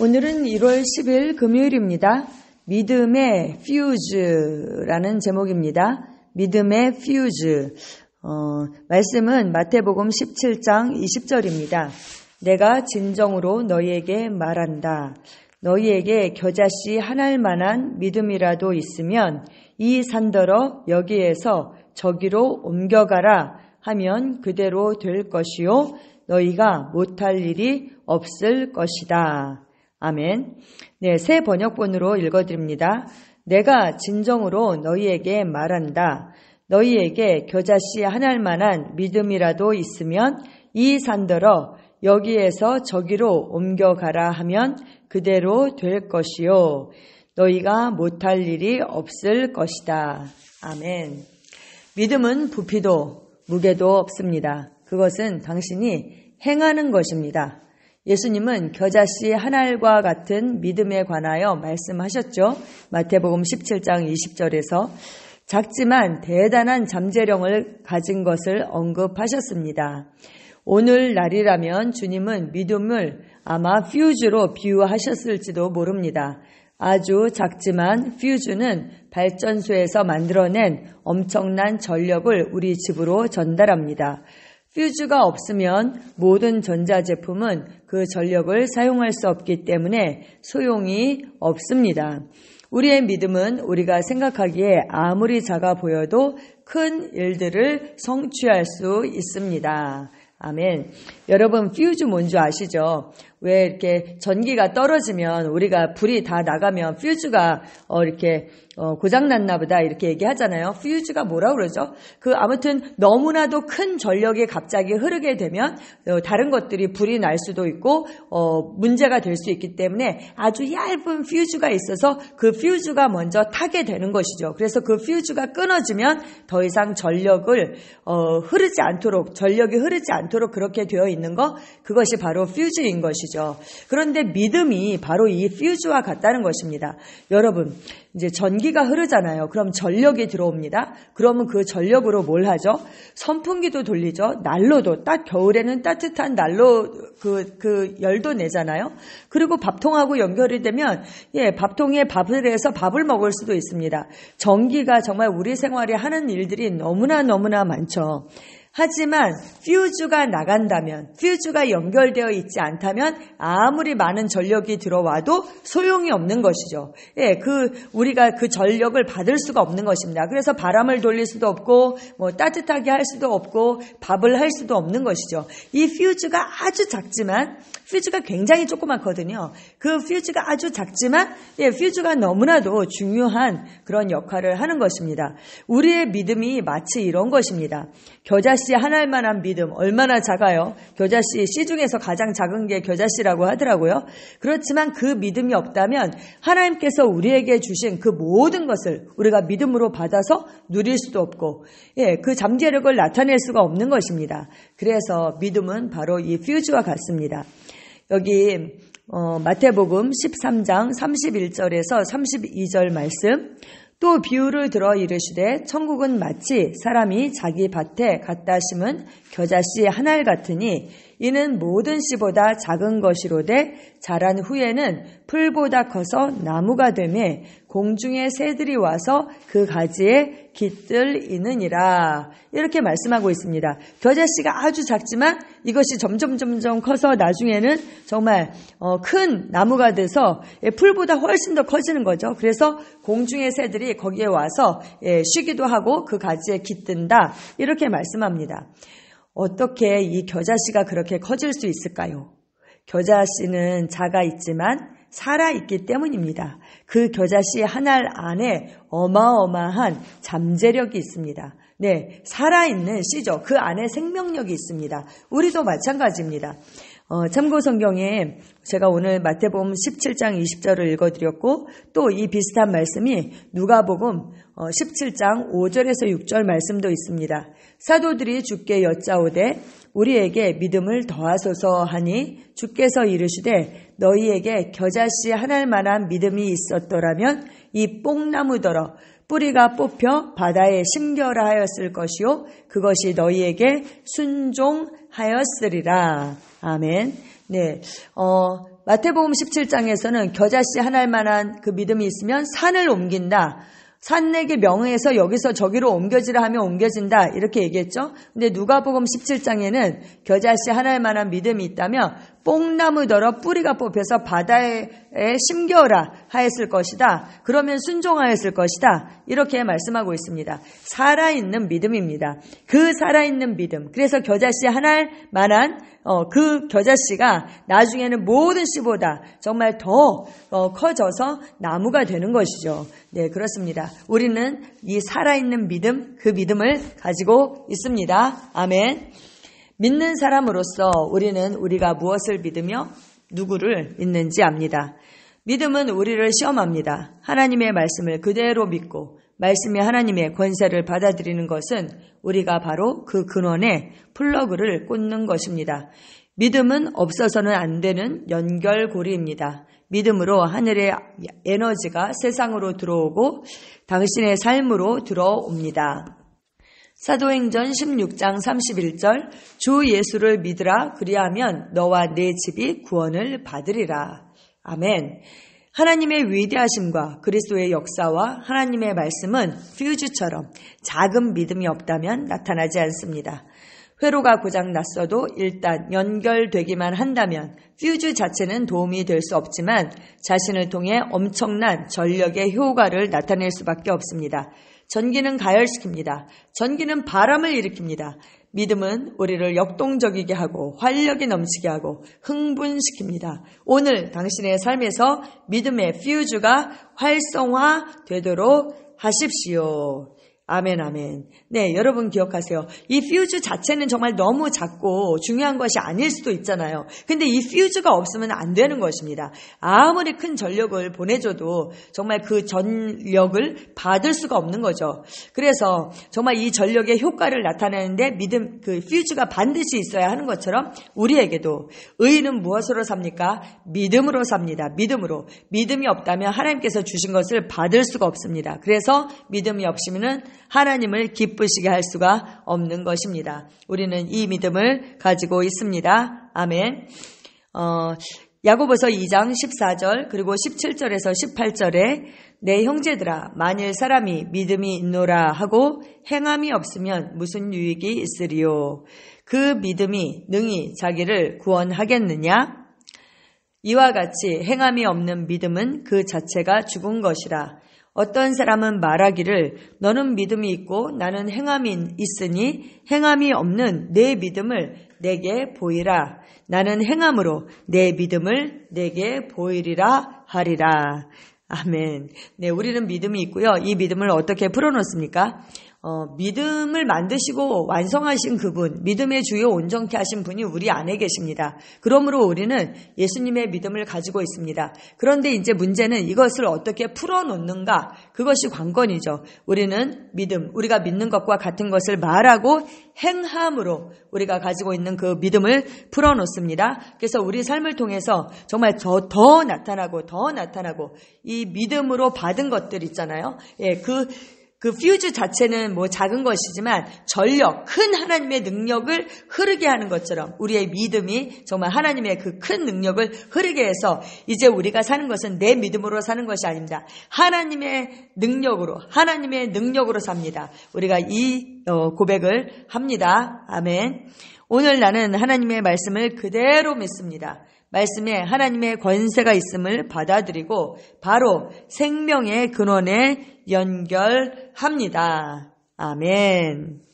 오늘은 1월 10일 금요일입니다. 믿음의 퓨즈라는 제목입니다. 믿음의 퓨즈. 말씀은 마태복음 17장 20절입니다. 내가 진정으로 너희에게 말한다. 너희에게 겨자씨 하나일 만한 믿음이라도 있으면 이 산더러 여기에서 저기로 옮겨가라 하면 그대로 될 것이요 너희가 못할 일이 없을 것이다. 아멘. 네, 새 번역본으로 읽어드립니다. 내가 진정으로 너희에게 말한다. 너희에게 겨자씨 하나일 만한 믿음이라도 있으면 이 산더러 여기에서 저기로 옮겨가라 하면 그대로 될 것이요 너희가 못할 일이 없을 것이다. 아멘. 믿음은 부피도 무게도 없습니다. 그것은 당신이 행하는 것입니다. 예수님은 겨자씨 하나일과 같은 믿음에 관하여 말씀하셨죠. 마태복음 17장 20절에서 작지만 대단한 잠재력을 가진 것을 언급하셨습니다. 오늘날이라면 주님은 믿음을 아마 퓨즈로 비유하셨을지도 모릅니다. 아주 작지만 퓨즈는 발전소에서 만들어낸 엄청난 전력을 우리 집으로 전달합니다. 퓨즈가 없으면 모든 전자제품은 그 전력을 사용할 수 없기 때문에 소용이 없습니다. 우리의 믿음은 우리가 생각하기에 아무리 작아 보여도 큰 일들을 성취할 수 있습니다. 아멘. 여러분 퓨즈 뭔지 아시죠? 왜 이렇게 전기가 떨어지면 우리가 불이 다 나가면 퓨즈가 이렇게 고장났나 보다 이렇게 얘기하잖아요. 퓨즈가 뭐라고 그러죠? 아무튼 너무나도 큰 전력이 갑자기 흐르게 되면 다른 것들이 불이 날 수도 있고 문제가 될 수 있기 때문에 아주 얇은 퓨즈가 있어서 그 퓨즈가 먼저 타게 되는 것이죠. 그래서 그 퓨즈가 끊어지면 더 이상 전력을 흐르지 않도록 전력이 흐르지 않도록 그렇게 되어 있는 거 그것이 바로 퓨즈인 것이죠. 그런데 믿음이 바로 이 퓨즈와 같다는 것입니다. 여러분 이제 전기가 흐르잖아요. 그럼 전력이 들어옵니다. 그러면 그 전력으로 뭘 하죠? 선풍기도 돌리죠. 난로도 겨울에는 따뜻한 난로 그 열도 내잖아요. 그리고 밥통하고 연결이 되면 밥통에 밥을 해서 밥을 먹을 수도 있습니다. 전기가 정말 우리 생활에 하는 일들이 너무나 많죠. 하지만 퓨즈가 나간다면, 퓨즈가 연결되어 있지 않다면 아무리 많은 전력이 들어와도 소용이 없는 것이죠. 우리가 그 전력을 받을 수가 없는 것입니다. 그래서 바람을 돌릴 수도 없고, 따뜻하게 할 수도 없고, 밥을 할 수도 없는 것이죠. 이 퓨즈가 아주 작지만, 퓨즈가 굉장히 조그맣거든요. 그 퓨즈가 아주 작지만, 퓨즈가 너무나도 중요한 그런 역할을 하는 것입니다. 우리의 믿음이 마치 이런 것입니다. 겨자씨 하나일 만한 믿음 얼마나 작아요. 겨자씨 씨 중에서 가장 작은 게 겨자씨라고 하더라고요. 그렇지만 그 믿음이 없다면 하나님께서 우리에게 주신 그 모든 것을 우리가 믿음으로 받아서 누릴 수도 없고 그 잠재력을 나타낼 수가 없는 것입니다. 그래서 믿음은 바로 이 퓨즈와 같습니다. 여기 마태복음 13장 31절에서 32절 말씀 또 비유를 들어 이르시되 천국은 마치 사람이 자기 밭에 갖다 심은 겨자씨 하나일 같으니 이는 모든 씨보다 작은 것이로되 자란 후에는 풀보다 커서 나무가 되매 공중의 새들이 와서 그 가지에 깃들이느니라 이렇게 말씀하고 있습니다. 겨자씨가 아주 작지만 이것이 점점 커서 나중에는 정말 큰 나무가 돼서 풀보다 훨씬 더 커지는 거죠. 그래서 공중의 새들이 거기에 와서 쉬기도 하고 그 가지에 깃든다 이렇게 말씀합니다. 어떻게 이 겨자씨가 그렇게 커질 수 있을까요? 겨자씨는 작아 있지만 살아있기 때문입니다. 그 겨자씨 하나 안에 어마어마한 잠재력이 있습니다. 살아있는 씨죠. 그 안에 생명력이 있습니다. 우리도 마찬가지입니다. 참고 성경에 제가 오늘 마태복음 17장 20절을 읽어드렸고 또 이 비슷한 말씀이 누가복음 17장 5절에서 6절 말씀도 있습니다. 사도들이 주께 여짜오되 우리에게 믿음을 더하소서 하니 주께서 이르시되 너희에게 겨자씨 하나일 만한 믿음이 있었더라면 이 뽕나무더러 뿌리가 뽑혀 바다에 심겨라 하였을 것이요 그것이 너희에게 순종하였으리라. 아멘. 네, 마태복음 17장에서는 겨자씨 하나일 만한 그 믿음이 있으면 산을 옮긴다. 산에게 명해서 여기서 저기로 옮겨지라 하면 옮겨진다. 이렇게 얘기했죠. 근데 누가복음 17장에는 겨자씨 하나일 만한 믿음이 있다면 뽕나무더러 뿌리가 뽑혀서 바다에 심겨라 하였을 것이다. 그러면 순종하였을 것이다. 이렇게 말씀하고 있습니다. 살아있는 믿음입니다. 그 살아있는 믿음. 그래서 겨자씨 하나일 만한 그 겨자씨가 나중에는 모든 씨보다 정말 더 커져서 나무가 되는 것이죠. 네, 그렇습니다. 우리는 이 살아있는 믿음, 그 믿음을 가지고 있습니다. 아멘. 믿는 사람으로서 우리는 우리가 무엇을 믿으며 누구를 믿는지 압니다. 믿음은 우리를 시험합니다. 하나님의 말씀을 그대로 믿고 말씀이 하나님의 권세를 받아들이는 것은 우리가 바로 그 근원에 플러그를 꽂는 것입니다. 믿음은 없어서는 안 되는 연결고리입니다. 믿음으로 하늘의 에너지가 세상으로 들어오고 당신의 삶으로 들어옵니다. 사도행전 16장 31절 주 예수를 믿으라 그리하면 너와 네 집이 구원을 받으리라. 아멘. 하나님의 위대하심과 그리스도의 역사와 하나님의 말씀은 퓨즈처럼 작은 믿음이 없다면 나타나지 않습니다. 회로가 고장 났어도 일단 연결되기만 한다면 퓨즈 자체는 도움이 될 수 없지만 자신을 통해 엄청난 전력의 효과를 나타낼 수밖에 없습니다. 전기는 가열시킵니다. 전기는 바람을 일으킵니다. 믿음은 우리를 역동적이게 하고 활력이 넘치게 하고 흥분시킵니다. 오늘 당신의 삶에서 믿음의 퓨즈가 활성화되도록 하십시오. 아멘, 아멘. 네, 여러분 기억하세요. 이 퓨즈 자체는 정말 너무 작고 중요한 것이 아닐 수도 있잖아요. 근데 이 퓨즈가 없으면 안 되는 것입니다. 아무리 큰 전력을 보내줘도 정말 그 전력을 받을 수가 없는 거죠. 그래서 정말 이 전력의 효과를 나타내는데 믿음, 그 퓨즈가 반드시 있어야 하는 것처럼 우리에게도 의인은 무엇으로 삽니까? 믿음으로 삽니다. 믿음으로. 믿음이 없다면 하나님께서 주신 것을 받을 수가 없습니다. 그래서 믿음이 없으면은 하나님을 기쁘시게 할 수가 없는 것입니다. 우리는 이 믿음을 가지고 있습니다. 아멘. 야고보서 2장 14절 그리고 17절에서 18절에 내 형제들아 만일 사람이 믿음이 있노라 하고 행함이 없으면 무슨 유익이 있으리요. 그 믿음이 능히 자기를 구원하겠느냐? 이와 같이 행함이 없는 믿음은 그 자체가 죽은 것이라. 어떤 사람은 말하기를 너는 믿음이 있고 나는 행함이 있으니 행함이 없는 내 믿음을 내게 보이라. 나는 행함으로 내 믿음을 내게 보이리라 하리라. 아멘. 네, 우리는 믿음이 있고요. 이 믿음을 어떻게 풀어놓습니까? 믿음을 만드시고 완성하신 그분, 믿음의 주요 온전케 하신 분이 우리 안에 계십니다. 그러므로 우리는 예수님의 믿음을 가지고 있습니다. 그런데 이제 문제는 이것을 어떻게 풀어놓는가? 그것이 관건이죠. 우리는 믿음, 우리가 믿는 것과 같은 것을 말하고 행함으로 우리가 가지고 있는 그 믿음을 풀어놓습니다. 그래서 우리 삶을 통해서 정말 더 나타나고 이 믿음으로 받은 것들 있잖아요. 예, 그 퓨즈 자체는 뭐 작은 것이지만 전력, 큰 하나님의 능력을 흐르게 하는 것처럼 우리의 믿음이 정말 하나님의 그 큰 능력을 흐르게 해서 이제 우리가 사는 것은 내 믿음으로 사는 것이 아닙니다. 하나님의 능력으로 삽니다. 우리가 이 고백을 합니다. 아멘. 오늘 나는 하나님의 말씀을 그대로 믿습니다. 말씀에 하나님의 권세가 있음을 받아들이고 바로 생명의 근원에 연결합니다. 아멘.